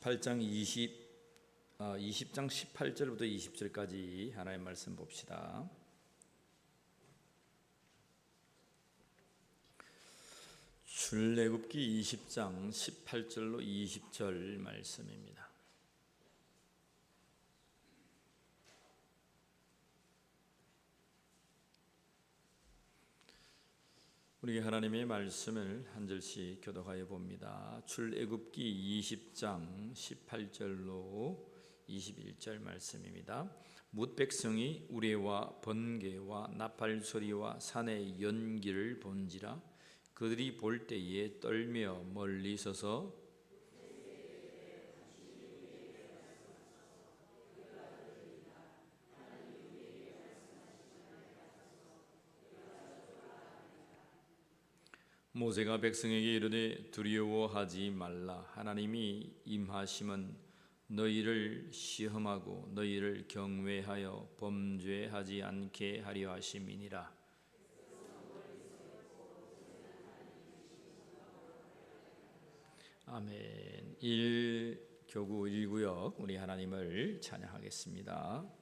8장 20장 18절부터 20절까지 하나님의 말씀 봅시다. 출애굽기 20장 18절로 20절 말씀입니다. 우리 하나님의 말씀을 한 절씩 교독하여 봅니다. 출애굽기 20장 18절로 21절 말씀입니다. 뭇 백성이 우레와 번개와 나팔 소리와 산의 연기를 본지라 그들이 볼 때에 떨며 멀리 서서 모세가 백성에게 이르되 두려워하지 말라. 하나님이 임하심은 너희를 시험하고 너희를 경외하여 범죄하지 않게 하려 하심이니라. 아멘. 1교구 1구역 우리 하나님을 찬양하겠습니다.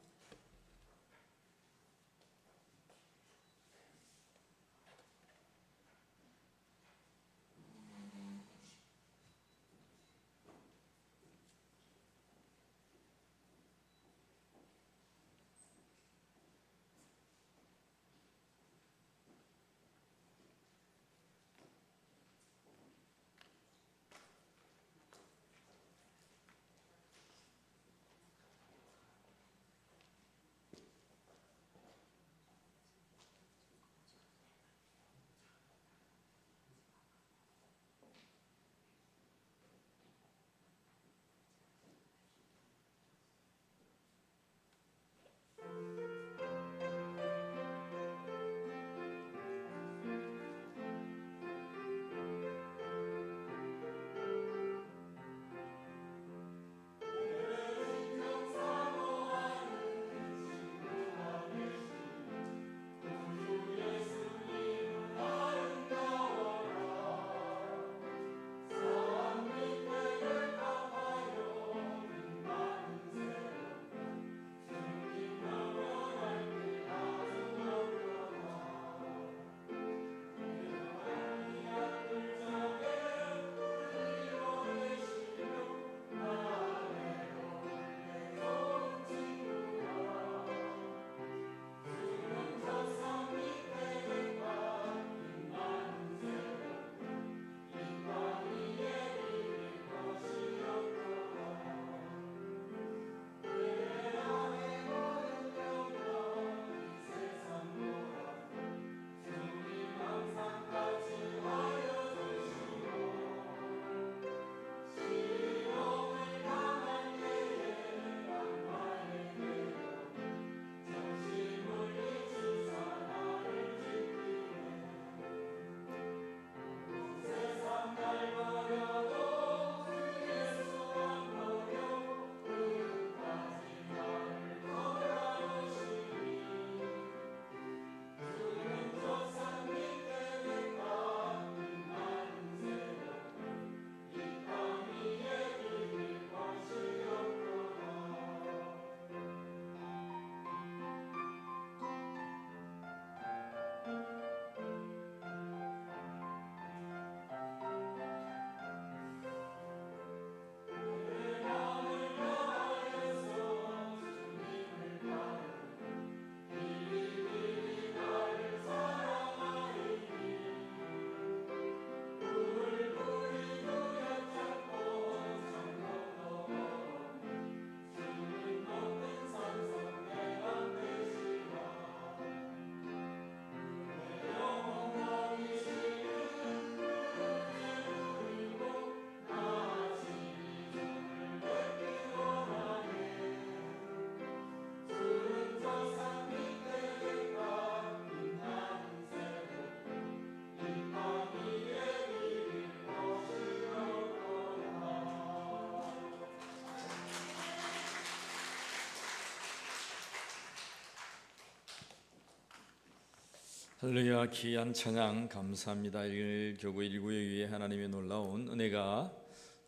할렐루야. 귀한 찬양 감사합니다. 1교구 1구역 위에 하나님의 놀라운 은혜가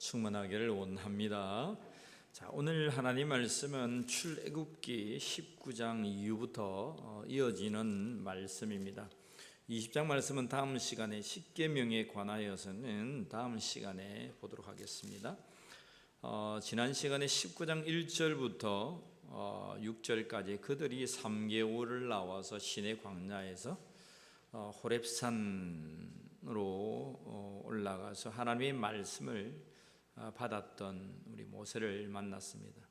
충만하기를 원합니다. 자, 오늘 하나님 말씀은 출애굽기 19장 이후부터 이어지는 말씀입니다. 20장 말씀은 다음 시간에 십계명에 관하여서는 다음 시간에 보도록 하겠습니다. 지난 시간에 19장 1절부터 6절까지 그들이 3개월을 나와서 시내 광야에서 호렙산으로 올라가서 하나님의 말씀을 받았던 우리 모세를 만났습니다.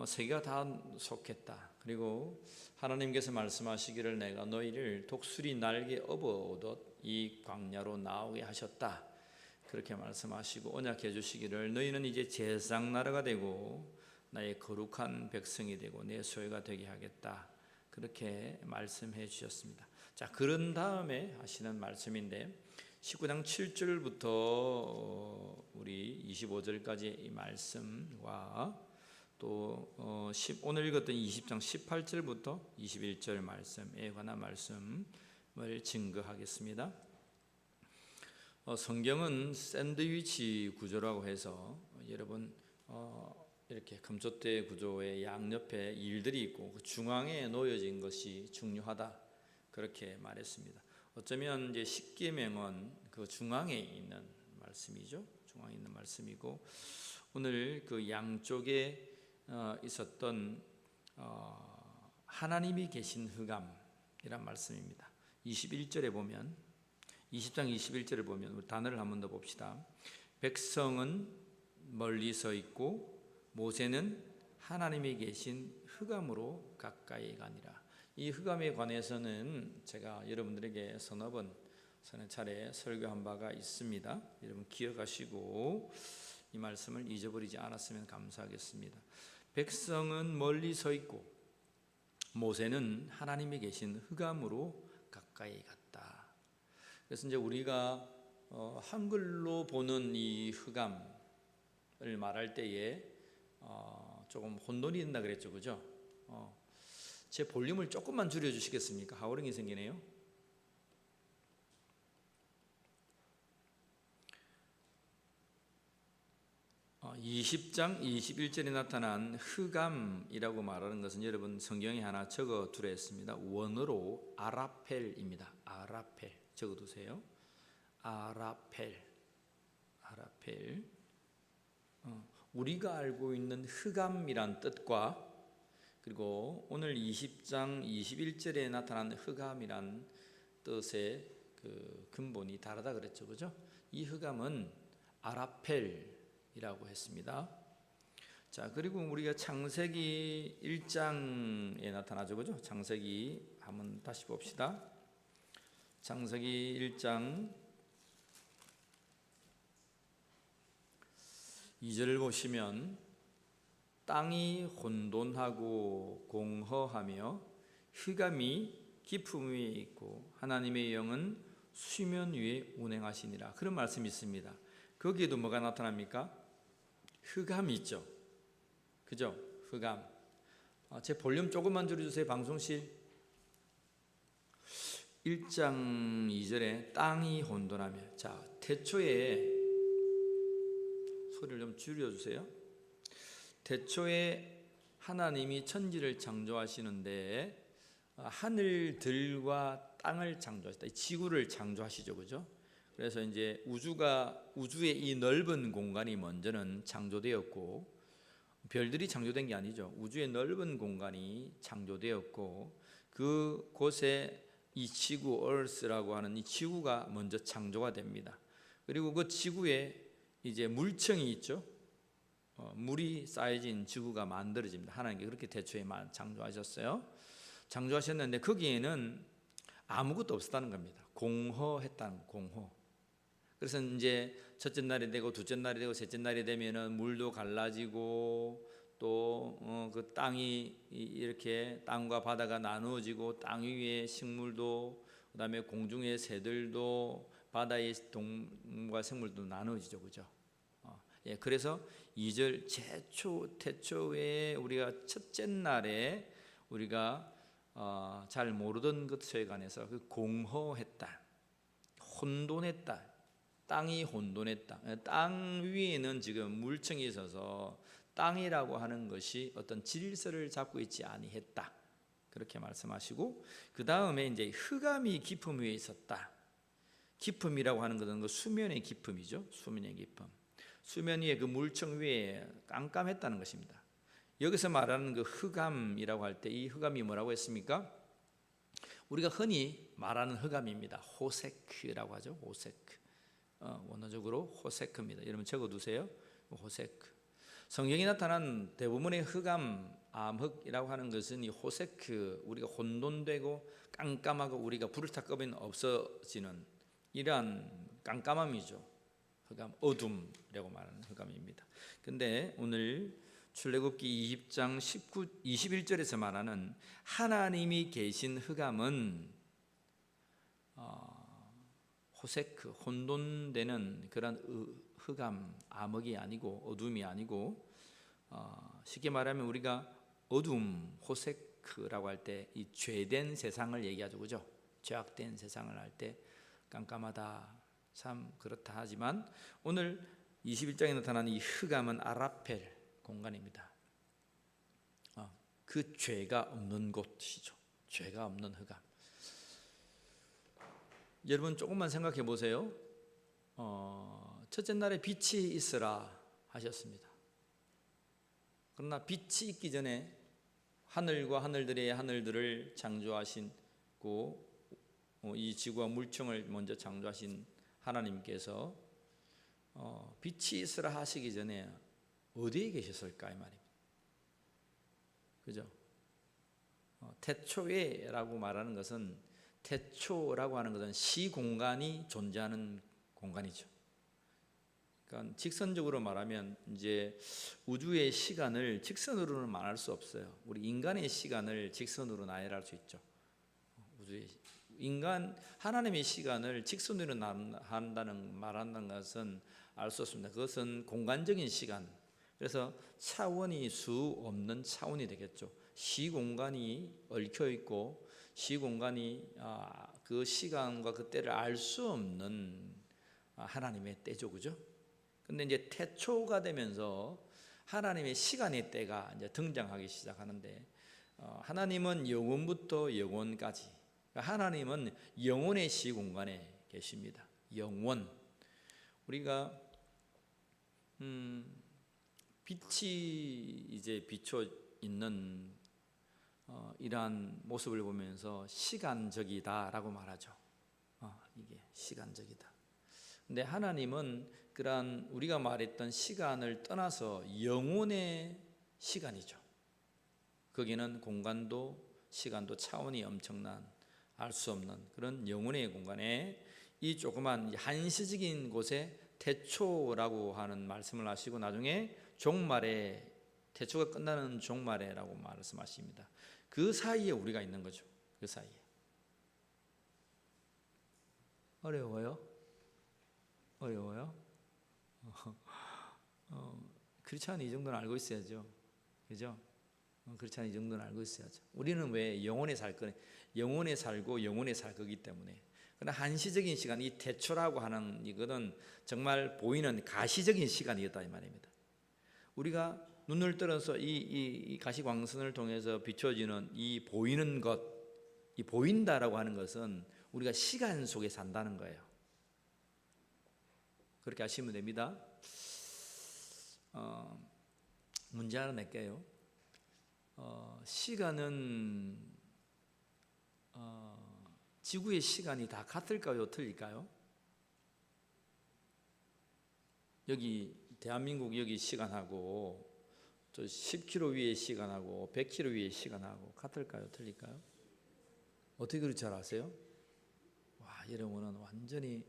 세계가 다 속했다. 그리고 하나님께서 말씀하시기를 내가 너희를 독수리 날개 업어오듯 이 광야로 나오게 하셨다. 그렇게 말씀하시고 언약해 주시기를 너희는 이제 제사장 나라가 되고 나의 거룩한 백성이 되고 내 소유가 되게 하겠다. 그렇게 말씀해 주셨습니다. 자, 그런 다음에 하시는 말씀인데 19장 7절부터 우리 25절까지 이 말씀과 또 오늘 읽었던 20장 18절부터 21절 말씀에 관한 말씀을 증거하겠습니다. 성경은 샌드위치 구조라고 해서 여러분 이렇게 금조대 구조의 양옆에 일들이 있고 그 중앙에 놓여진 것이 중요하다. 그렇게 말했습니다. 어쩌면 이제 십계명은 그 중앙에 있는 말씀이죠. 중앙에 있는 말씀이고 오늘 그 양쪽에 있었던 하나님이 계신 흑암이란 말씀입니다. 21절에 보면 20장 21절을 보면 우리 단어를 한 번 더 봅시다. 백성은 멀리 서 있고 모세는 하나님이 계신 흑암으로 가까이 가니라. 이 흑암에 관해서는 제가 여러분들에게 서너 차례 설교한 바가 있습니다. 여러분 기억하시고 이 말씀을 잊어버리지 않았으면 감사하겠습니다. 백성은 멀리 서 있고 모세는 하나님이 계신 흑암으로 가까이 갔다. 그래서 이제 우리가 한글로 보는 이 흑암을 말할 때에 조금 혼돈이 된다 그랬죠, 그죠? 제 볼륨을 조금만 줄여주시겠습니까? 하우링이 생기네요. 어, 20장 21절에 나타난 흑암이라고 말하는 것은 여러분 성경에 하나 적어 두랬습니다. 원어로 아라펠입니다. 아라펠 적어두세요. 아라펠. 우리가 알고 있는 흑암이란 뜻과 그리고 오늘 20장 21절에 나타난 흑암이란 뜻의 그 근본이 다르다 그랬죠, 그죠? 이 흑암은 아라펠이라고 했습니다. 자, 그리고 우리가 창세기 1장에 나타나죠, 그죠? 창세기 한번 다시 봅시다. 창세기 1장 2절을 보시면 땅이 혼돈하고 공허하며 흑암이 깊음 위에 있고 하나님의 영은 수면 위에 운행하시니라. 그런 말씀이 있습니다. 거기에도 뭐가 나타납니까? 흑암이 있죠. 그죠? 흑암. 제 볼륨 조금만 줄여주세요. 방송실. 1장 2절에 땅이 혼돈하며. 자, 태초에 소리를 좀 줄여주세요. 태초에 하나님이 천지를 창조하시는데 하늘들과 땅을 창조하시다. 지구를 창조하시죠, 그죠? 그래서 이제 우주의 이 넓은 공간이 먼저는 창조되었고 별들이 창조된 게 아니죠. 우주의 넓은 공간이 창조되었고 그곳에 이 지구, Earth라고 하는 이 지구가 먼저 창조가 됩니다. 그리고 그 지구에 이제 물층이 있죠. 물이 쌓여진 지구가 만들어집니다. 하나님께 그렇게 태초에 창조하셨어요. 창조하셨는데 거기에는 아무것도 없었다는 겁니다. 공허했다는 공허. 그래서 이제 첫째 날이 되고 둘째 날이 되고 셋째 날이 되면은 물도 갈라지고 또 그 땅이 이렇게 땅과 바다가 나누어지고 땅 위에 식물도 그다음에 공중의 새들도 바다의 동물과 생물도 나누어지죠, 그죠? 예, 그래서 2절 태초에 우리가 첫째 날에 우리가 잘 모르던 것에 관해서 그 공허했다, 혼돈했다, 땅이 혼돈했다. 땅 위에는 지금 물청이 있어서 땅이라고 하는 것이 어떤 질서를 잡고 있지 아니했다. 그렇게 말씀하시고, 그 다음에 이제 흑암이 깊음 위에 있었다. 깊음이라고 하는 것은 그 수면의 깊음이죠. 수면의 깊음. 수면 위에 그 물청 위에 깜깜했다는 것입니다. 여기서 말하는 그 흑암이라고 할 때 이 흑암이 뭐라고 했습니까? 우리가 흔히 말하는 흑암입니다. 호세크라고 하죠. 호세크. 원어적으로 호세크입니다. 여러분 적어두세요. 호세크. 성경에 나타난 대부분의 흑암, 암흑이라고 하는 것은 이 호세크, 우리가 혼돈되고 깜깜하고 우리가 불을 타 끄면 없어지는 이러한 깜깜함이죠. 흑암, 어둠이라고 말하는 흑암입니다. 근데 오늘 출애굽기 20장 21절에서 말하는 하나님이 계신 흑암은 호세크, 혼돈되는 그런 흑암, 암흑이 아니고 어둠이 아니고 쉽게 말하면 우리가 어둠, 호세크라고 할 때 이 죄된 세상을 얘기하죠. 그죠? 죄악된 세상을 할 때 깜깜하다, 참 그렇다 하지만 오늘 21장에 나타난 이 흑암은 아라펠 공간입니다. 그 죄가 없는 곳이죠. 죄가 없는 흑암. 여러분 조금만 생각해 보세요. 첫째 날에 빛이 있으라 하셨습니다. 그러나 빛이 있기 전에 하늘과 하늘들의 하늘들을 창조하시고 이 지구와 물청을 먼저 창조하신 하나님께서 빛이 있으라 하시기 전에 어디에 계셨을까 이 말입니다. 그죠? 태초에라고 말하는 것은, 태초라고 하는 것은 시공간이 존재하는 공간이죠. 그러니까 직선적으로 말하면 이제 우주의 시간을 직선으로는 말할 수 없어요. 우리 인간의 시간을 직선으로 나열할 수 있죠. 우주의 하나님의 시간을 직선으로 말한다는 것은 알 수 없습니다. 그것은 공간적인 시간. 그래서 차원이 수 없는 차원이 되겠죠. 시공간이 얽혀 있고 시공간이 그 시간과 그 때를 알 수 없는 하나님의 때죠, 그죠? 근데 이제 태초가 되면서 하나님의 시간의 때가 이제 등장하기 시작하는데, 하나님은 영원부터 영원까지, 하나님은 영원의 시공간에 계십니다. 영원. 우리가 빛이 이제 비춰 있는 이러한 모습을 보면서 시간적이다라고 말하죠. 이게 시간적이다. 근데 하나님은 그러한 우리가 말했던 시간을 떠나서 영혼의 시간이죠. 거기는 공간도 시간도 차원이 엄청난, 알 수 없는 그런 영혼의 공간에 이 조그만 한시적인 곳에 태초라고 하는 말씀을 하시고, 나중에 종말에, 태초가 끝나는 종말에라고 말씀하십니다. 그 사이에 우리가 있는 거죠. 그 사이에. 어려워요? 크리스찬이 이 정도는 알고 있어야죠. 그죠? 크리스찬이 이 정도는 알고 있어야죠. 우리는 왜 영혼에 살 거니? 영혼에 살고 영혼에 살 거기 때문에. 그러나 한시적인 시간, 이 태초라고 하는 이거는 정말 보이는 가시적인 시간이었다 이 말입니다. 우리가 눈을 들어서 이 가시광선을 통해서 비춰지는 이 보이는 것, 이 보인다라고 하는 것은 우리가 시간 속에 산다는 거예요. 그렇게 하시면 됩니다. 문제 하나 낼게요. 시간은 지구의 시간이 다 같을까요? 틀릴까요? 여기 대한민국 여기 시간하고 저 10km 위의 시간하고 100km 위의 시간하고 같을까요? 틀릴까요? 어떻게 그렇게 잘 아세요? 와, 여러분은 완전히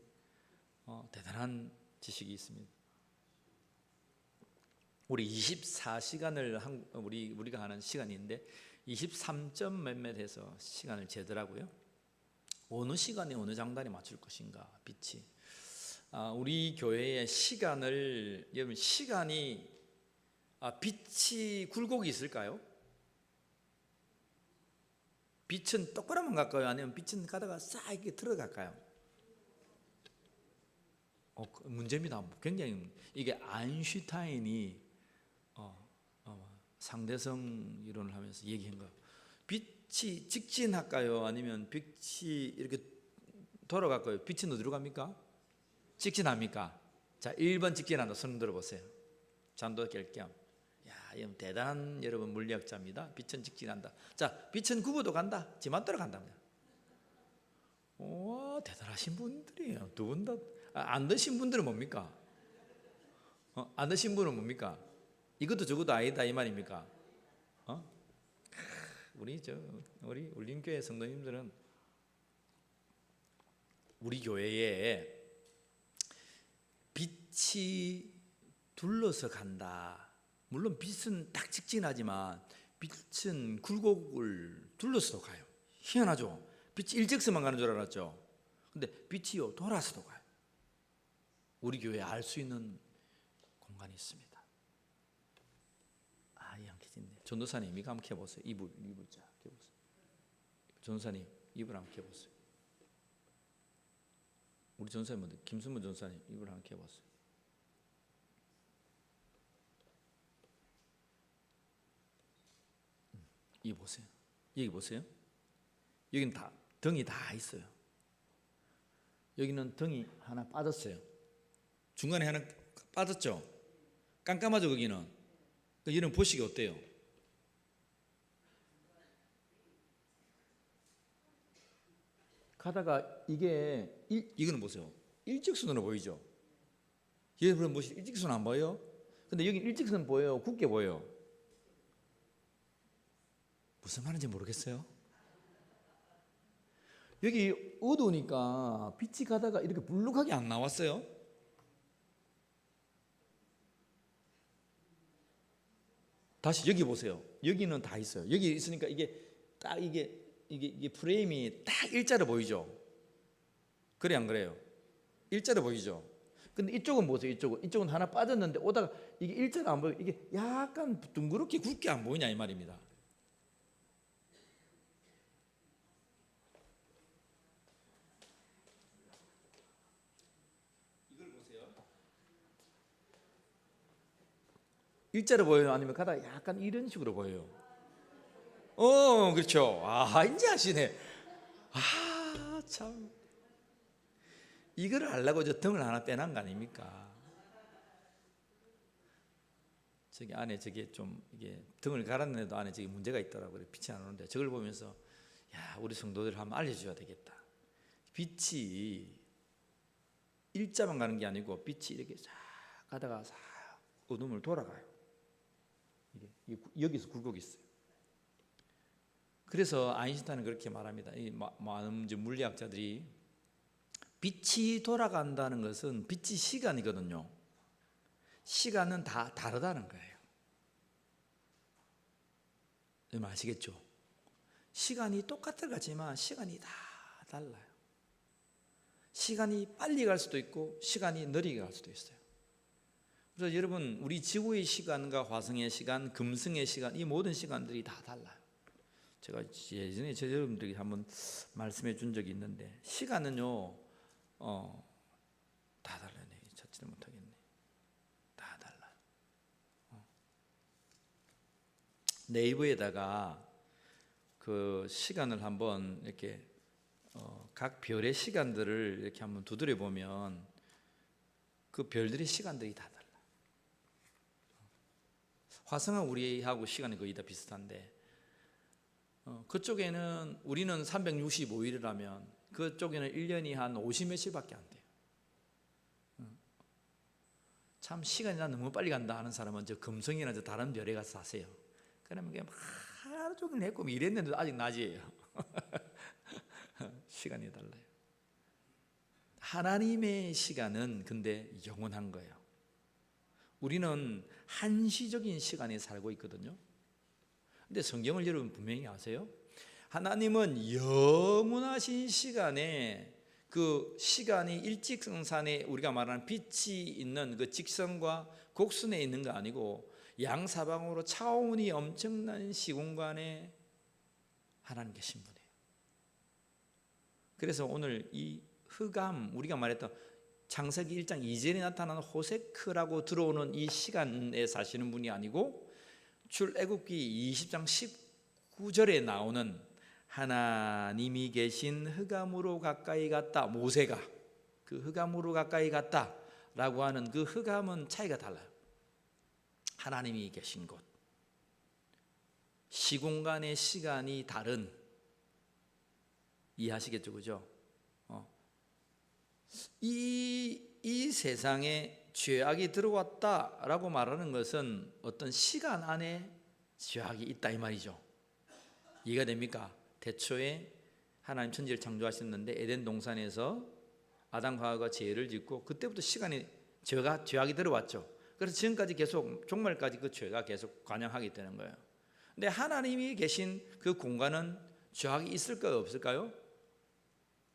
대단한 지식이 있습니다. 우리 24시간을 우리가 하는 시간인데 23점 몇몇 해서 시간을 재더라고요. 어느 시간에 어느 장단에 맞출 것인가, 빛이. 우리 교회의 시간을, 여러분 시간이 빛이 굴곡이 있을까요? 빛은 똑바로만 갈까요? 아니면 빛은 가다가 싹 이렇게 들어갈까요? 문제입니다. 굉장히 이게 아인슈타인이 상대성 이론을 하면서 얘기한 거. 빛이 직진할까요? 아니면 빛이 이렇게 돌아갈까요? 빛은 어디로 갑니까? 직진합니까? 자, 1번 직진한다. 손 들어보세요. 잔도 깰 겸. 야, 이건 대단한 여러분 물리학자입니다. 빛은 직진한다. 자, 빛은 9부도 간다. 지맘대로 간답니다. 오, 대단하신 분들이에요. 두 분 다. 안 드신 분들은 뭡니까? 안 드신 분은 뭡니까? 이것도 저것도 아니다 이 말입니까? 우리 울림교회 성도님들은 우리 교회에 빛이 둘러서 간다. 물론 빛은 딱 직진하지만 빛은 굴곡을 둘러서도 가요. 희한하죠? 빛이 일직선만 가는 줄 알았죠? 근데 빛이요 돌아서도 가요. 우리 교회에 알 수 있는 공간이 있습니다. 이 안 켜진네. 전도사님 이거 한번 켜보세요. 이불 자 켜보세요. 전도사님 이불 한번 켜보세요. 우리 전도사님 김순문 전도사님 이불 한번 켜보세요. 이 보세요. 여기 보세요. 여기는 다 등이 다 있어요. 여기는 등이 하나 빠졌어요. 중간에 하나 빠졌죠. 깜깜하죠 거기는. 이런 보시기 어때요? 가다가 이거는 보세요. 일직선으로 보이죠? 여러분 보시죠. 일직선 안 보여요? 근데 여기 일직선 보여요? 굵게 보여요? 무슨 말인지 모르겠어요? 여기 어두우니까 빛이 가다가 이렇게 불룩하게 안 나왔어요? 다시 여기 보세요. 여기는 다 있어요. 여기 있으니까 이게 딱 이게 프레임이 딱 일자로 보이죠? 그래 안 그래요? 일자로 보이죠? 근데 이쪽은 보세요. 이쪽은 하나 빠졌는데 오다가 이게 일자로 안 보여요. 이게 약간 둥그렇게 굵게 안 보이냐 이 말입니다. 이걸 보세요. 일자로 보여요? 아니면 가다가 약간 이런 식으로 보여요? 그렇죠. 이제 아시네. 참. 이걸 알라고 저 등을 하나 빼놓은 거 아닙니까? 저기 안에 저게 좀 이게 등을 갈았는데도 안에 저기 문제가 있더라고요. 빛이 안 오는데 저걸 보면서 우리 성도들 한번 알려줘야 되겠다. 빛이 일자만 가는 게 아니고 빛이 이렇게 싹 가다가 싹 어둠을 돌아가요. 이게 여기서 굴곡이 있어요. 그래서 아인슈타인은 그렇게 말합니다. 이 많은 물리학자들이 빛이 돌아간다는 것은 빛이 시간이거든요. 시간은 다 다르다는 거예요. 여러분 아시겠죠? 시간이 똑같지만 시간이 다 달라요. 시간이 빨리 갈 수도 있고 시간이 느리게 갈 수도 있어요. 그래서 여러분 우리 지구의 시간과 화성의 시간, 금성의 시간 이 모든 시간들이 다 달라요. 제가 예전에 여러분들에게 한번 말씀해 준 적이 있는데 시간은요 다 달라요. 찾지를 못하겠네. 다 달라요. 네이버에다가 그 시간을 한번 이렇게 각 별의 시간들을 이렇게 한번 두드려 보면 그 별들의 시간들이 다 달라요. 화성은 우리하고 시간이 거의 다 비슷한데 그쪽에는 우리는 365일이라면 그쪽에는 1년이 한 50몇일밖에 안 돼요. 참 시간이 너무 빨리 간다 하는 사람은 저 금성이나 저 다른 별에 가서 사세요. 그러면 그냥 하루 종일 했고 일했는데도 아직 낮이에요. 시간이 달라요. 하나님의 시간은 근데 영원한 거예요. 우리는 한시적인 시간에 살고 있거든요. 근데 성경을 여러분 분명히 아세요? 하나님은 영원하신 시간에 그 시간이 일직선상에 우리가 말하는 빛이 있는 그 직선과 곡선에 있는 거 아니고 양사방으로 차원이 엄청난 시공간에 하나님 계신 분이에요. 그래서 오늘 이 흑암 우리가 말했던 창세기 1장 이전에 나타나는 호세크라고 들어오는 이 시간에 사시는 분이 아니고 출애굽기 20장 19절에 나오는 하나님이 계신 흑암으로 가까이 갔다. 모세가 그 흑암으로 가까이 갔다라고 하는 그 흑암은 차이가 달라요. 하나님이 계신 곳, 시공간의 시간이 다른, 이해하시겠죠, 그죠? 이 세상에 죄악이 들어왔다라고 말하는 것은 어떤 시간 안에 죄악이 있다 이 말이죠. 이해가 됩니까? 태초에 하나님 천지를 창조하셨는데 에덴 동산에서 아담과 하와가 죄를 짓고 그때부터 시간이 죄악이 들어왔죠. 그래서 지금까지 계속 종말까지 그 죄가 계속 관영하게 되는 거예요. 근데 하나님이 계신 그 공간은 죄악이 있을까요, 없을까요?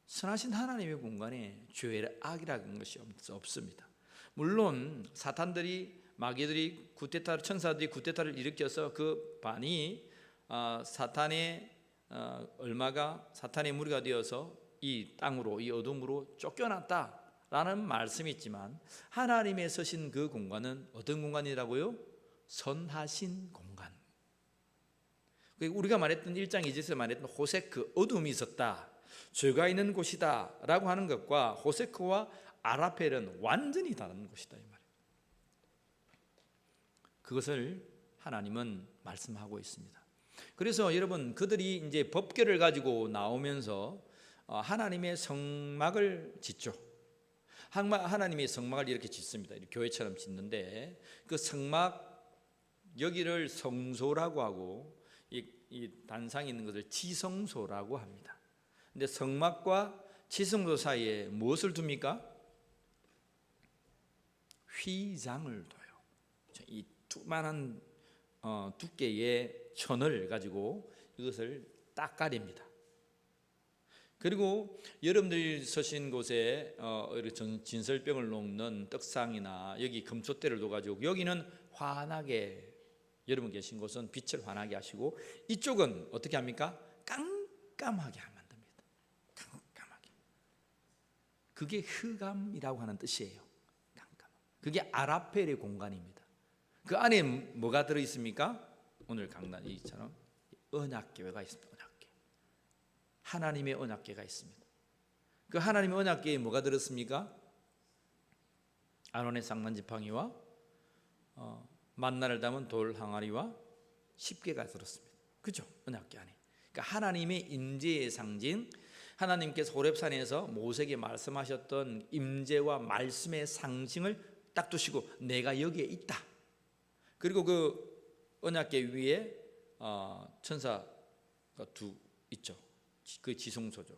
선하신 하나님의 공간에 죄악이라는 것이 없습니다. 물론 사탄들이, 마귀들이, 천사들이 구테타를 일으켜서 그 반이 사탄의 얼마가 사탄의 무리가 되어서 이 땅으로, 이 어둠으로 쫓겨났다라는 말씀이 있지만 하나님의 서신 그 공간은 어떤 공간이라고요? 선하신 공간. 우리가 말했던 1장 2절에서 말했던 호세크, 어둠이 있었다, 죄가 있는 곳이다 라고 하는 것과 호세크와 아라펠은 완전히 다른 곳이다 이 말이에요. 그것을 하나님은 말씀하고 있습니다. 그래서 여러분, 그들이 이제 법궤를 가지고 나오면서 하나님의 성막을 짓죠. 하나님의 성막을 이렇게 짓습니다. 교회처럼 짓는데 그 성막, 여기를 성소라고 하고 이 단상이 있는 것을 지성소라고 합니다. 근데 성막과 지성소 사이에 무엇을 둡니까? 휘장을 둬요. 이 두만한 두께의 천을 가지고 이것을 딱 가립니다. 그리고 여러분들이 서신 곳에 진설병을 놓는 떡상이나 여기 금촛대를 둬가지고 여기는 환하게, 여러분 계신 곳은 빛을 환하게 하시고 이쪽은 어떻게 합니까? 깜깜하게 만듭니다. 깜깜하게. 그게 흑암이라고 하는 뜻이에요. 깜깜. 그게 아라펠의 공간입니다. 그 안에 뭐가 들어있습니까? 오늘 강단 이처럼 언약궤가 있습니다. 언약궤. 하나님의 언약궤가 있습니다. 그 하나님의 언약궤에 뭐가 들었습니까? 아론의 상단지팡이와 만나를 담은 돌 항아리와 십계가 들었습니다. 그죠? 언약궤 안에. 그러니까 하나님의 임재의 상징, 하나님께서 호렙산에서 모세에게 말씀하셨던 임재와 말씀의 상징을 딱 두시고 내가 여기에 있다. 그리고 그 언약궤 위에 천사가 두 있죠. 그 지성소죠.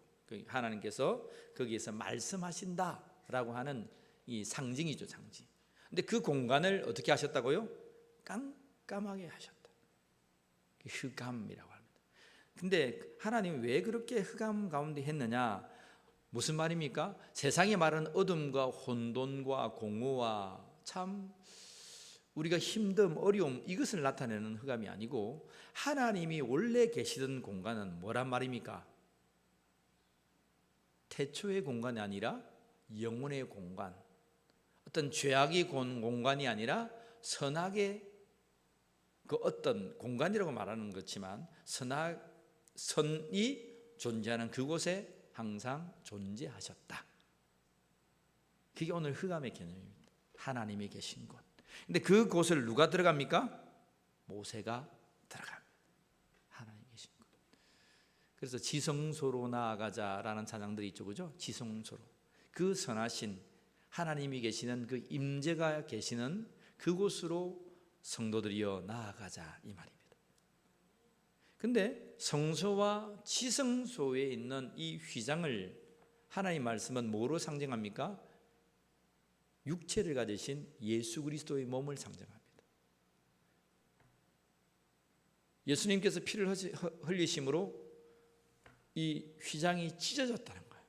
하나님께서 거기에서 말씀하신다라고 하는 이 상징이죠, 상징. 근데 그 공간을 어떻게 하셨다고요? 깜깜하게 하셨다. 흑암이라고 합니다. 근데 하나님이 왜 그렇게 흑암 가운데 했느냐? 무슨 말입니까? 세상이 말하는 어둠과 혼돈과 공허와 참 우리가 힘듦, 어려움, 이것을 나타내는 흑암이 아니고 하나님이 원래 계시던 공간은 뭐란 말입니까? 태초의 공간이 아니라 영혼의 공간, 어떤 죄악의 공간이 아니라 선악의 그 어떤 공간이라고 말하는 것지만 선이 존재하는 그곳에 항상 존재하셨다. 그게 오늘 흑암의 개념입니다. 하나님이 계신 곳. 근데 그곳을 누가 들어갑니까? 모세가 들어갑니다. 하나님 계신 곳. 그래서 지성소로 나아가자라는 찬양들이 있죠, 그죠? 지성소로. 그 선하신 하나님이 계시는 그 임재가 계시는 그곳으로 성도들이여 나아가자 이 말입니다. 근데 성소와 지성소에 있는 이 휘장을 하나님 말씀은 뭐로 상징합니까? 육체를 가지신 예수 그리스도의 몸을 상징합니다. 예수님께서 피를 흘리심으로 이 휘장이 찢어졌다는 거예요.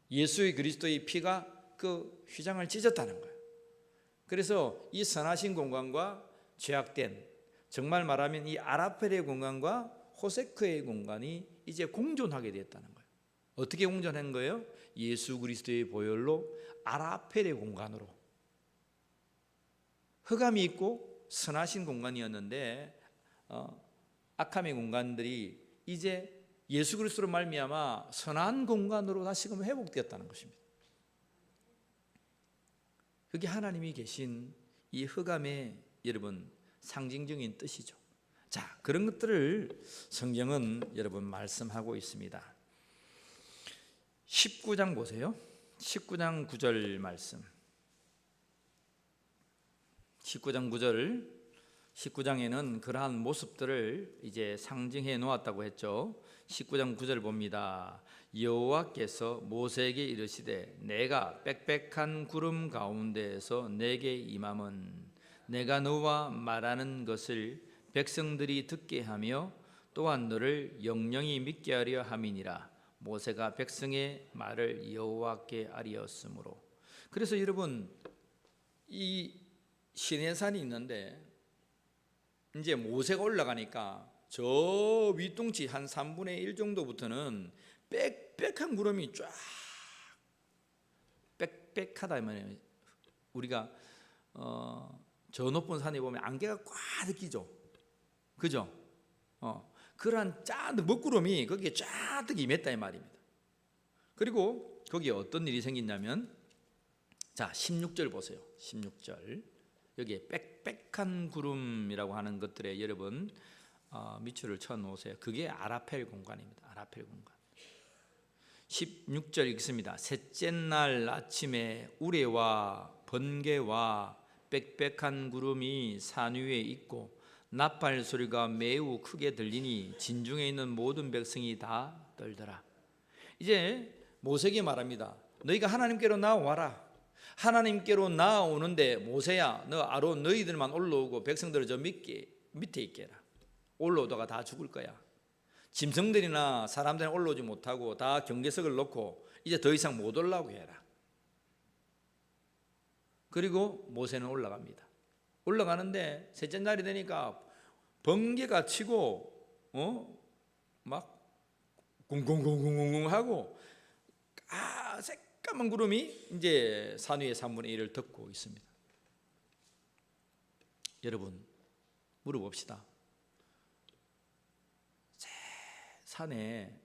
예수의 그리스도의 피가 그 휘장을 찢었다는 거예요. 그래서 이 선하신 공간과 죄악된, 정말 말하면 이 아라펠의 공간과 호세크의 공간이 이제 공존하게 되었다는 거예요. 어떻게 공전한 거예요? 예수 그리스도의 보혈로 아라펠의 공간으로. 흑암이 있고 선하신 공간이었는데 악함의 공간들이 이제 예수 그리스도로 말미암아 선한 공간으로 다시금 회복되었다는 것입니다. 그게 하나님이 계신 이 흑암의 여러분 상징적인 뜻이죠. 자, 그런 것들을 성경은 여러분 말씀하고 있습니다. 19장 보세요. 19장 9절 말씀. 19장 9절. 19장에는 그러한 모습들을 이제 상징해 놓았다고 했죠. 19장 9절 봅니다. 여호와께서 모세에게 이르시되 내가 빽빽한 구름 가운데에서 내게 임함은 내가 너와 말하는 것을 백성들이 듣게 하며 또한 너를 영영히 믿게 하려 함이니라. 모세가 백성의 말을 여호와께 아뢰었으므로. 그래서 여러분 이 시내산이 있는데 이제 모세가 올라가니까 저 윗동치 한 3분의 1 정도부터는 빽빽한 구름이 쫙 빽빽하다 말이에요. 우리가 저 높은 산에 보면 안개가 꽉 끼죠. 그죠? 그러한 짠 먹구름이 거기에 쫙 임했다 이 말입니다. 그리고 거기에 어떤 일이 생긴다면 자 16절 보세요. 16절 여기에 빽빽한 구름이라고 하는 것들에 여러분 밑줄을 쳐 놓으세요. 그게 아라펠 공간입니다. 아라펠 공간. 16절 읽습니다. 셋째 날 아침에 우레와 번개와 빽빽한 구름이 산 위에 있고 나팔 소리가 매우 크게 들리니 진중에 있는 모든 백성이 다 떨더라. 이제 모세에게 말합니다. 너희가 하나님께로 나와라. 하나님께로 나오는데 모세야 너 아론 너희들만 올라오고 백성들을 저 밑에 있게 해라. 올라오다가 다 죽을 거야. 짐승들이나 사람들은 올라오지 못하고 다 경계석을 놓고 이제 더 이상 못 올라오게 해라. 그리고 모세는 올라갑니다. 올라가는데 셋째 날이 되니까 번개가 치고 막 궁궁궁궁궁 하고 새까만 구름이 이제 산 위에 3분의 1을 덮고 있습니다. 여러분 물어봅시다. 산에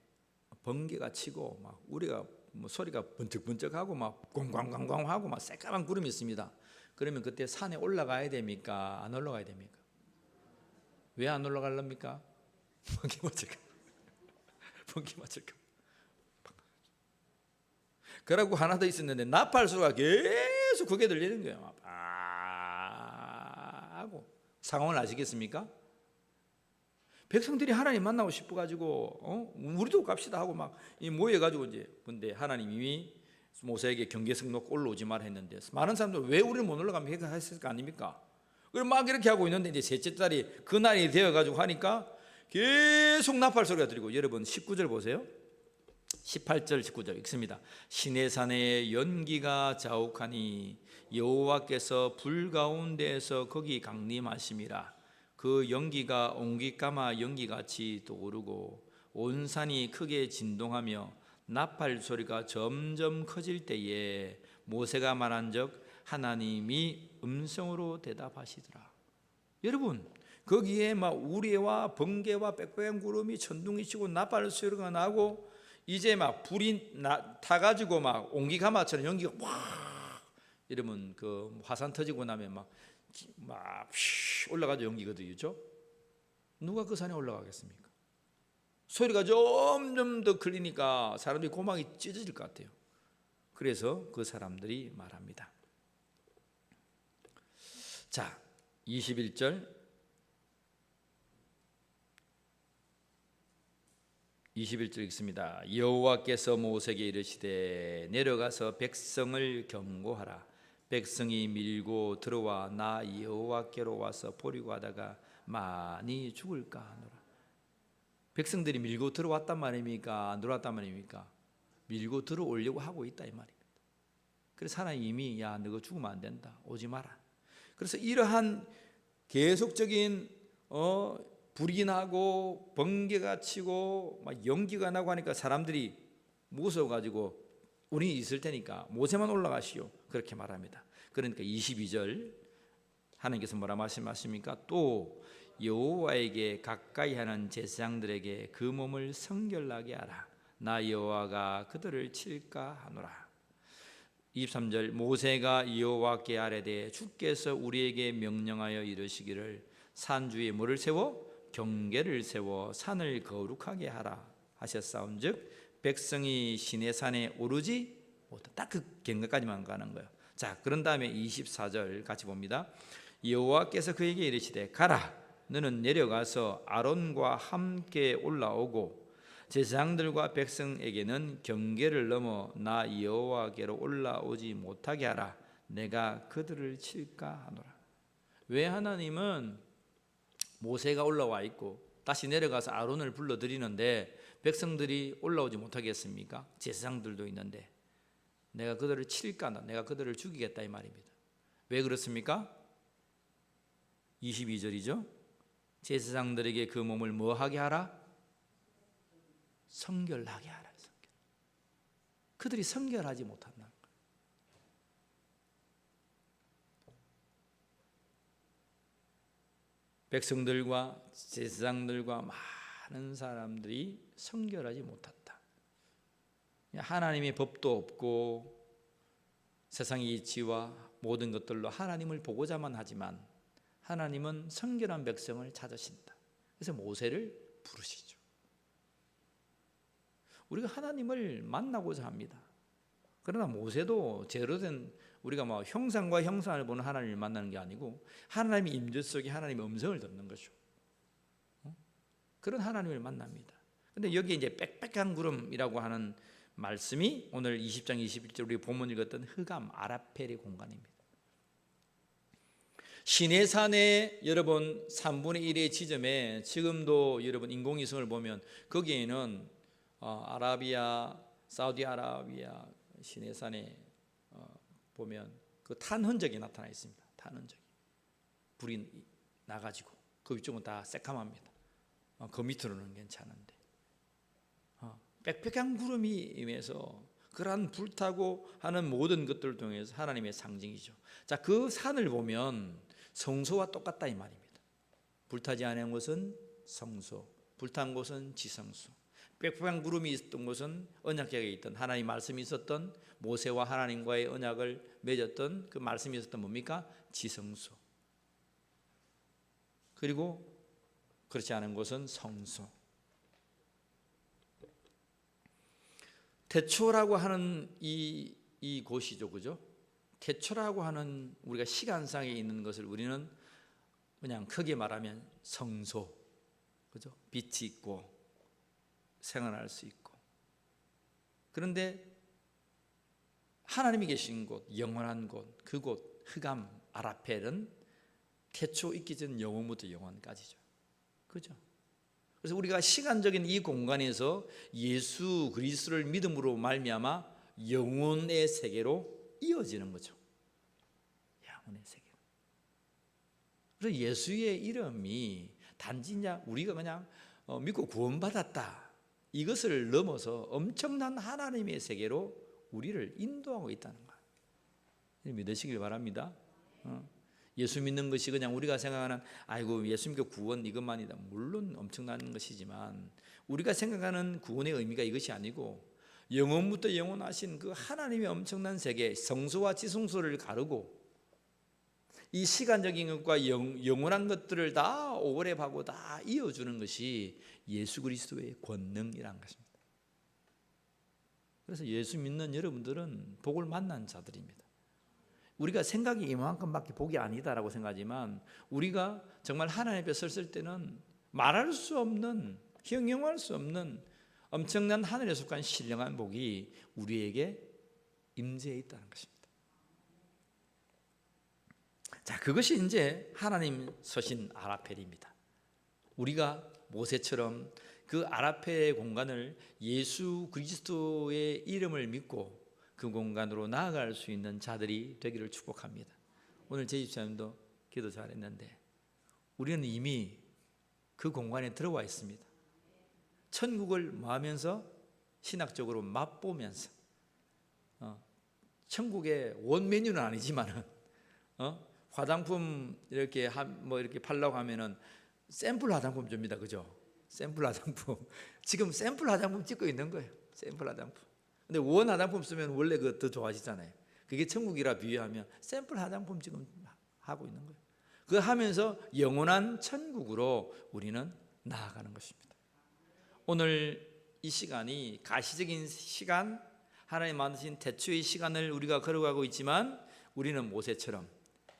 번개가 치고 막 우리가 뭐 소리가 번쩍번쩍하고 막 꽝꽝꽝꽝하고 막 새까만 구름이 있습니다. 그러면 그때 산에 올라가야 됩니까? 안 올라가야 됩니까? 왜 안 올라가렵니까? 번개 맞을까? 번개 맞을까? 그러고 하나 더 있었는데 나팔 소리가 계속 그게 들리는 거예요. 하고 상황을 아시겠습니까? 백성들이 하나님 만나고 싶어가지고 우리도 갑시다 하고 막 모여가지고 이제 근데 하나님이 모세에게 경계석 놓고 올라오지 말라 했는데 많은 사람들 왜 우리는 못 올라가면 했을 거 아닙니까? 그럼 막 이렇게 하고 있는데 이제 셋째 달이 그날이 되어가지고 하니까 계속 나팔 소리가 들리고 여러분 19절 보세요. 18절 19절 읽습니다. 시내산에 연기가 자욱하니 여호와께서 불 가운데에서 거기 강림하심이라. 그 연기가 옹기까마 연기같이 떠오르고 온 산이 크게 진동하며 나팔 소리가 점점 커질 때에 모세가 말한즉 하나님이 음성으로 대답하시더라. 여러분 거기에 막 우레와 번개와 빽빽한 구름이 천둥이 치고 나팔 소리가 나고 이제 막 불이 타가지고 막 옹기가마처럼 연기가 와 이러면 그 화산 터지고 나면 막 올라가죠. 연기가 되죠. 누가 그 산에 올라가겠습니까? 소리가 점점 더 클리니까 사람들이 고막이 찢어질 것 같아요. 그래서 그 사람들이 말합니다. 자 21절 21절 읽습니다. 여호와께서 모세에게 이르시되 내려가서 백성을 경고하라. 백성이 밀고 들어와 나 여호와께로 와서 보려고 하다가 많이 죽을까 하노라. 백성들이 밀고 들어왔단 말입니까? 안 들어왔단 말입니까? 밀고 들어오려고 하고 있다 이 말입니다. 그래서 하나님이 야 너가 죽으면 안 된다. 오지 마라. 그래서 이러한 계속적인 불이 나고 번개가 치고 막 연기가 나고 하니까 사람들이 무서워 가지고 우리 있을 테니까 모세만 올라가시오. 그렇게 말합니다. 그러니까 22절 하나님께서 뭐라 말씀하십니까? 또 여호와에게 가까이 하는 제사장들에게 그 몸을 성결나게 하라. 나 여호와가 그들을 칠까 하노라. 23절 모세가 여호와께 아뢰되 주께서 우리에게 명령하여 이르시기를 산 주에 뭐를 세워? 경계를 세워 산을 거룩하게 하라 하셨사온즉 백성이 시내산에 오르지 못하. 딱 그 경계까지만 가는 거예요. 자, 그런 다음에 24절 같이 봅니다. 여호와께서 그에게 이르시되 가라 너는 내려가서 아론과 함께 올라오고 제사장들과 백성에게는 경계를 넘어 나 여호와께로 올라오지 못하게 하라. 내가 그들을 칠까 하노라. 왜 하나님은 모세가 올라와 있고 다시 내려가서 아론을 불러들이는데 백성들이 올라오지 못하겠습니까? 제사장들도 있는데 내가 그들을 칠까 하노라. 내가 그들을 죽이겠다 이 말입니다. 왜 그렇습니까? 22절이죠. 제사장들에게 그 몸을 뭐 하게 하라? 성결하게 하라. 그들이 성결하지 못한다는 거예요. 백성들과 제사장들과 많은 사람들이 성결하지 못했다. 하나님의 법도 없고 세상의 이치와 모든 것들로 하나님을 보고자만 하지만 하나님은 성결한 백성을 찾으신다. 그래서 모세를 부르시죠. 우리가 하나님을 만나고자 합니다. 그러나 모세도 제로 된 우리가 뭐 형상과 형상을 보는 하나님을 만나는 게 아니고 하나님의 임재 속에 하나님의 음성을 듣는 거죠. 그런 하나님을 만납니다. 근데 여기 이제 빽빽한 구름이라고 하는 말씀이 오늘 20장 21절 우리 본문 읽었던 흑암 아라펠의 공간입니다. 시내산의 여러분 3분의 1의 지점에 지금도 여러분 인공위성을 보면 거기에는 아라비아, 사우디아라비아 시내산에 보면 그 탄 흔적이 나타나 있습니다. 탄 흔적이 불이 나가지고 그 위쪽은 다 새까맣니다. 그 밑으로는 괜찮은데 빽빽한 구름이 임해서 그러한 불타고 하는 모든 것들을 통해서 하나님의 상징이죠. 자, 그 산을 보면 성소와 똑같다 이 말입니다. 불타지 않은 곳은 성소, 불탄 곳은 지성소. 빽빽한 구름이 있었던 곳은 언약궤가 있던 하나님의 말씀이 있었던 모세와 하나님과의 언약을 맺었던 그 말씀이 있었던 뭡니까? 지성소. 그리고 그렇지 않은 곳은 성소. 태초라고 하는 이 곳이죠, 그죠? 태초라고 하는 우리가 시간상에 있는 것을 우리는 그냥 크게 말하면 성소, 그죠? 빛이 있고 생활할 수 있고. 그런데 하나님이 계신 곳, 영원한 곳, 그곳 흑암 아라펠은 태초 있기 전 영원부터 영원까지죠, 그죠? 그래서 우리가 시간적인 이 공간에서 예수 그리스도를 믿음으로 말미암아 영혼의 세계로 이어지는 거죠. 영혼의 세계로. 그래서 예수의 이름이 단지 우리가 그냥 믿고 구원받았다 이것을 넘어서 엄청난 하나님의 세계로 우리를 인도하고 있다는 거예요. 믿으시길 바랍니다. 예수 믿는 것이 그냥 우리가 생각하는 아이고 예수 믿고 구원 이것만이다. 물론 엄청난 것이지만 우리가 생각하는 구원의 의미가 이것이 아니고 영원부터 영원하신 그 하나님의 엄청난 세계 성소와 지성소를 가르고 이 시간적인 것과 영원한 것들을 다 오버랩하고 다 이어주는 것이 예수 그리스도의 권능이라는 것입니다. 그래서 예수 믿는 여러분들은 복을 만난 자들입니다. 우리가 생각이 이만큼밖에 복이 아니다라고 생각하지만 우리가 정말 하나님 앞에 섰을 때는 말할 수 없는 형용할 수 없는 엄청난 하늘에 속한 신령한 복이 우리에게 임재해 있다는 것입니다. 자, 그것이 이제 하나님 서신 아라펠입니다. 우리가 모세처럼 그 아라펠의 공간을 예수 그리스도의 이름을 믿고 그 공간으로 나아갈 수 있는 자들이 되기를 축복합니다. 오늘 제 집사님도 기도 잘했는데 우리는 이미 그 공간에 들어와 있습니다. 천국을 뭐하면서? 신학적으로 맛보면서 천국의 원 메뉴는 아니지만은 화장품 이렇게 이렇게 팔라고 하면은 샘플 화장품 줍니다, 그죠? 샘플 화장품 지금 샘플 화장품 찍고 있는 거예요. 샘플 화장품. 근데 원 화장품 쓰면 원래 그 더 좋아지잖아요. 그게 천국이라 비유하면 샘플 화장품 지금 하고 있는 거예요. 그 하면서 영원한 천국으로 우리는 나아가는 것입니다. 오늘 이 시간이 가시적인 시간, 하나님 만드신 태초의 시간을 우리가 걸어가고 있지만 우리는 모세처럼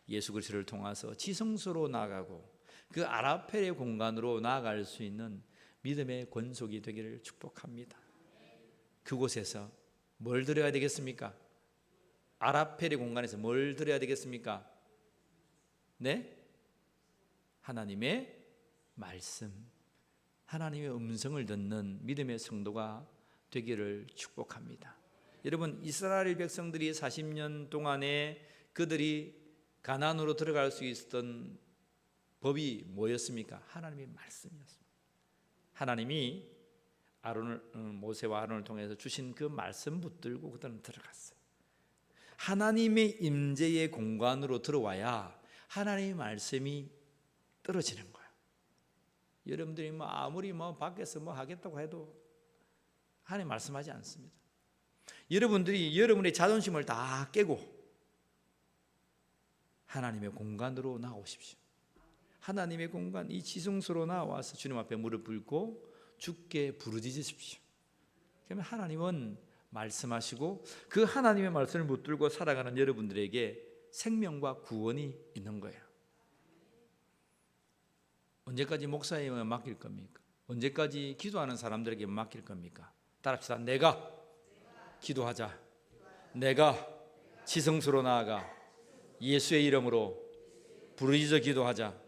예수 그리스도를 통해서 지성소로 나아가고 그 아라펠의 공간으로 나아갈 수 있는 믿음의 권속이 되기를 축복합니다. 그곳에서 뭘 드려야 되겠습니까? 아라펠의 공간에서 뭘 드려야 되겠습니까? 네? 하나님의 말씀, 하나님의 음성을 듣는 믿음의 성도가 되기를 축복합니다. 여러분, 이스라엘 백성들이 40년 동안에 그들이 가나안으로 들어갈 수 있었던 법이 뭐였습니까? 하나님의 말씀이었습니다. 하나님이 모세와 아론을 통해서 주신 그 말씀 붙들고 그들은 들어갔어요. 하나님의 임재의 공간으로 들어와야 하나님의 말씀이 떨어지는 거예요. 여러분들이 아무리 밖에서 하겠다고 해도 하나님 말씀하지 않습니다. 여러분들이 여러분의 자존심을 다 깨고 하나님의 공간으로 나오십시오. 하나님의 공간, 이 지성소로 나와서 주님 앞에 무릎 꿇고 주께 부르짖으십시오. 그러면 하나님은 말씀하시고 그 하나님의 말씀을 붙들고 살아가는 여러분들에게 생명과 구원이 있는 거예요. 언제까지 목사에게 맡길 겁니까? 언제까지 기도하는 사람들에게 맡길 겁니까? 따라합시다. 내가 기도하자. 내가 지성소로 나아가 예수의 이름으로 부르짖어 기도하자.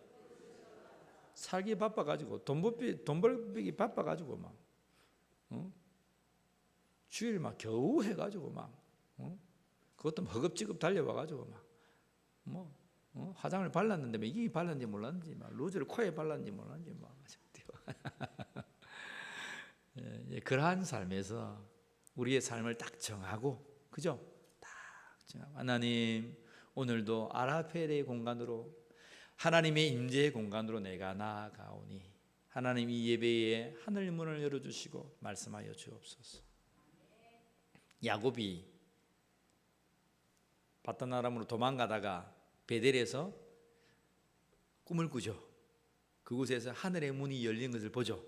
살기 바빠가지고 돈 벌기 바빠가지고 주일 겨우 해가지고 그것도 허겁지겁 달려와가지고 화장을 발랐는데 이게 발랐는지 몰랐는지 루즈를 코에 발랐는지 몰랐는지 그러한 삶에서 우리의 삶을 딱 정하고, 그죠? 딱 정하고 하나님, 오늘도 아라펠의 공간으로 하나님의 임재의 공간으로 내가 나아가오니 하나님 이 예배에 하늘 문을 열어주시고 말씀하여 주옵소서. 야곱이 바단 아람으로 도망가다가 베델에서 꿈을 꾸죠. 그곳에서 하늘의 문이 열린 것을 보죠.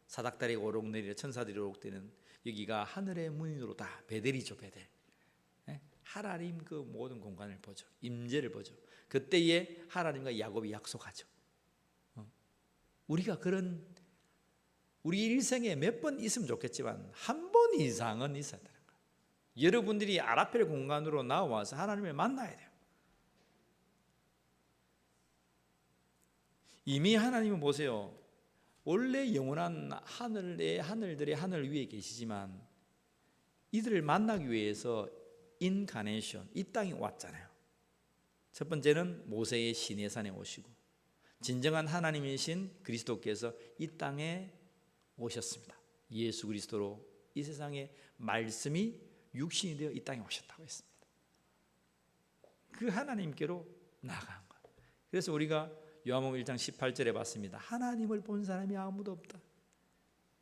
사닥다리가 오록내리라 천사들이 오록되는 여기가 하늘의 문으로다. 베델이죠, 베델. 하나님 그 모든 공간을 보죠. 임재를 보죠. 그때에 하나님과 야곱이 약속하죠. 우리가 그런 우리 일생에 몇 번 있으면 좋겠지만 한 번 이상은 있어야 되는 거예요. 여러분들이 아라펠 공간으로 나와서 하나님을 만나야 돼요. 이미 하나님은 보세요. 원래 영원한 하늘들의 하늘 위에 계시지만 이들을 만나기 위해서 인카네이션, 이 땅에 왔잖아요. 첫 번째는 모세의 시내산에 오시고 진정한 하나님이신 그리스도께서 이 땅에 오셨습니다. 예수 그리스도로 이 세상에 말씀이 육신이 되어 이 땅에 오셨다고 했습니다. 그 하나님께로 나아간 거예요. 그래서 우리가 요한복음 1장 18절에 봤습니다. 하나님을 본 사람이 아무도 없다.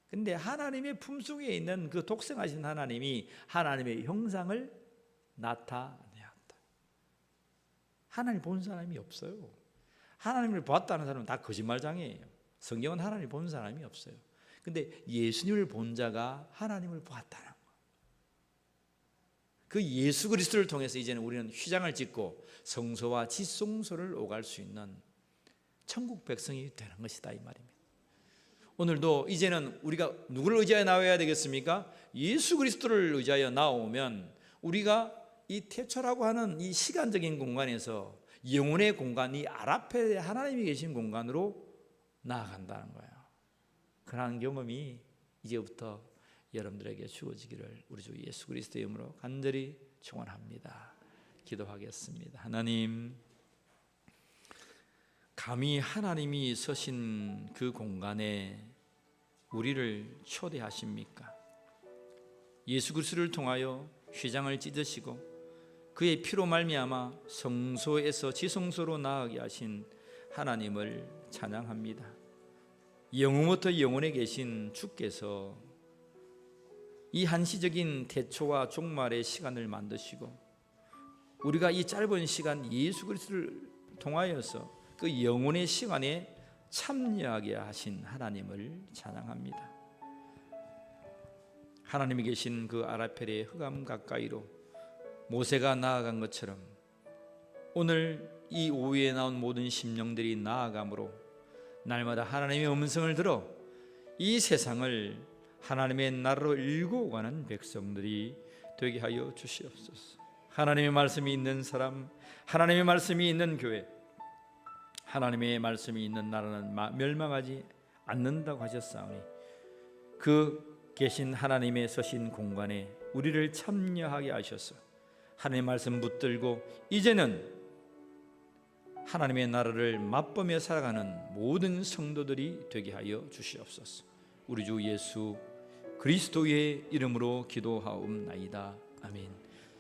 근데 하나님의 품속에 있는 그 독생하신 하나님이 하나님의 형상을 나타내었다. 하나님 본 사람이 없어요. 하나님을 보았다는 사람은 다 거짓말장이에요. 성경은 하나님을 본 사람이 없어요. 근데 예수님을 본 자가 하나님을 보았다는 거예요. 그 예수 그리스도를 통해서 이제는 우리는 휘장을 짓고 성소와 지성소를 오갈 수 있는 천국 백성이 되는 것이다, 이 말입니다. 오늘도 이제는 우리가 누구를 의지하여 나와야 되겠습니까? 예수 그리스도를 의지하여 나오면 우리가 이 태초라고 하는 이 시간적인 공간에서 영혼의 공간, 이 아라펠에 하나님이 계신 공간으로 나아간다는 거예요. 그러한 경험이 이제부터 여러분들에게 주어지기를 우리 주 예수 그리스도의 이름으로 간절히 축원합니다. 기도하겠습니다. 하나님, 감히 하나님이 서신 그 공간에 우리를 초대하십니까? 예수 그리스도를 통하여 휘장을 찢으시고 그의 피로 말미암아 성소에서 지성소로 나아가게 하신 하나님을 찬양합니다. 영원부터 영원에 계신 주께서 이 한시적인 태초와 종말의 시간을 만드시고 우리가 이 짧은 시간 예수 그리스도를 통하여서 그 영원의 시간에 참여하게 하신 하나님을 찬양합니다. 하나님이 계신 그 아라펠의 흑암 가까이로 모세가 나아간 것처럼 오늘 이 오후에 나온 모든 심령들이 나아감으로 날마다 하나님의 음성을 들어 이 세상을 하나님의 나라로 일구어 가는 백성들이 되게 하여 주시옵소서. 하나님의 말씀이 있는 사람, 하나님의 말씀이 있는 교회, 하나님의 말씀이 있는 나라는 멸망하지 않는다고 하셨사오니 그 계신 하나님의 서신 공간에 우리를 참여하게 하셔서 하나님의 말씀 붙들고 이제는 하나님의 나라를 맛보며 살아가는 모든 성도들이 되게 하여 주시옵소서. 우리 주 예수 그리스도의 이름으로 기도하옵나이다. 아멘.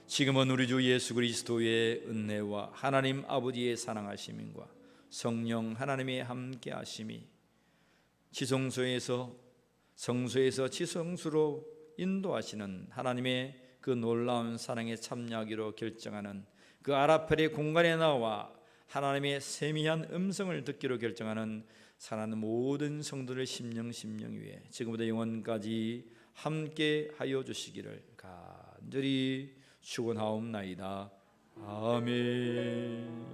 지금은 우리 주 예수 그리스도의 은혜와 하나님 아버지의 사랑하심과 성령 하나님의 함께하심이 지성소에서 성소에서 지성소로 인도하시는 하나님의 그 놀라운 사랑에 참여하기로 결정하는 그 아라펠의 공간에 나와 하나님의 세미한 음성을 듣기로 결정하는 사랑하는 모든 성도들 심령 위에 지금부터 영원까지 함께 하여 주시기를 간절히 축원하옵나이다. 아멘.